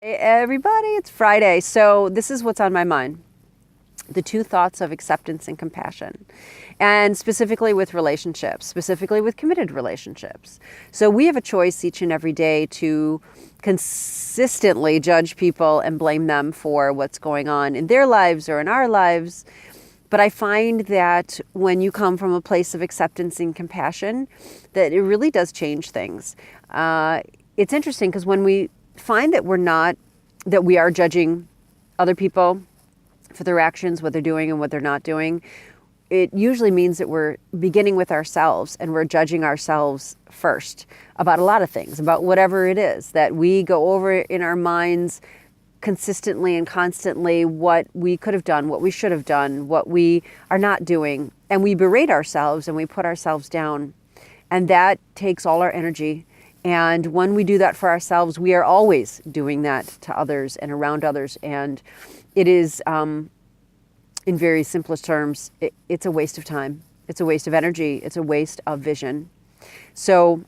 Hey everybody, it's Friday. So this is what's on my mind. The two thoughts of acceptance and compassion, and specifically with relationships, specifically with committed relationships. So we have a choice each and every day to consistently judge people and blame them for what's going on in their lives or in our lives. But I find that when you come from a place of acceptance and compassion, that it really does change things. It's interesting because when we find that we are judging other people for their actions, what they're doing and what they're not doing, it usually means that we're beginning with ourselves and we're judging ourselves first about a lot of things, about whatever it is that we go over in our minds consistently and constantly, what we could have done, what we should have done, what we are not doing. And we berate ourselves and we put ourselves down. And that takes all our energy. And when we do that for ourselves, we are always doing that to others and around others. And it is, in very simplest terms, it's a waste of time. It's a waste of energy. It's a waste of vision. So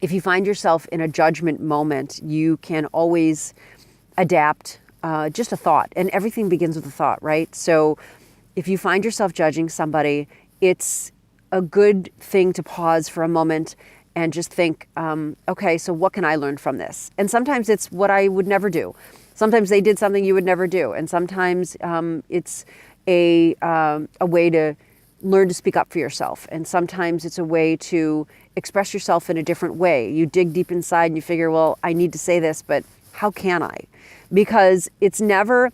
if you find yourself in a judgment moment, you can always adapt just a thought. And everything begins with a thought, right? So if you find yourself judging somebody, it's a good thing to pause for a moment and just think, okay, so what can I learn from this? And sometimes it's what I would never do. Sometimes they did something you would never do. And sometimes it's a way to learn to speak up for yourself. And sometimes it's a way to express yourself in a different way. You dig deep inside and you figure, well, I need to say this, but how can I? Because it's never,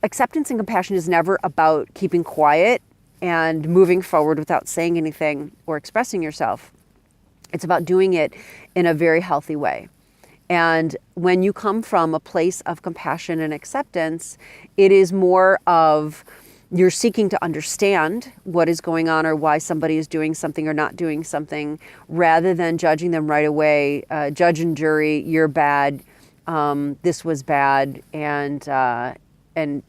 acceptance and compassion is never about keeping quiet and moving forward without saying anything or expressing yourself. It's about doing it in a very healthy way. And when you come from a place of compassion and acceptance, it is more of you're seeking to understand what is going on or why somebody is doing something or not doing something, rather than judging them right away. Judge and jury, you're bad, this was bad, and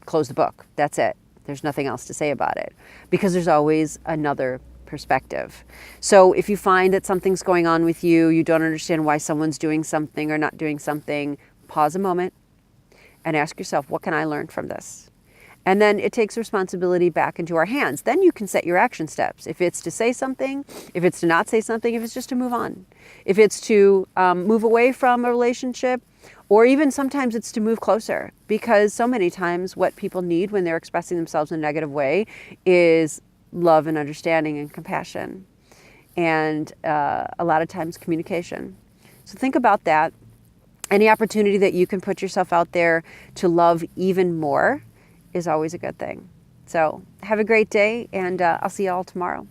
close the book. That's it. There's nothing else to say about it, because there's always another perspective. So if you find that something's going on with you, you don't understand why someone's doing something or not doing something, pause a moment and ask yourself, what can I learn from this? And then it takes responsibility back into our hands. Then you can set your action steps. If it's to say something, if it's to not say something, if it's just to move on, if it's to move away from a relationship, or even sometimes it's to move closer, because so many times what people need when they're expressing themselves in a negative way is love and understanding and compassion, and a lot of times communication. So think about that. Any opportunity that you can put yourself out there to love even more is always a good thing. So have a great day, and I'll see you all tomorrow.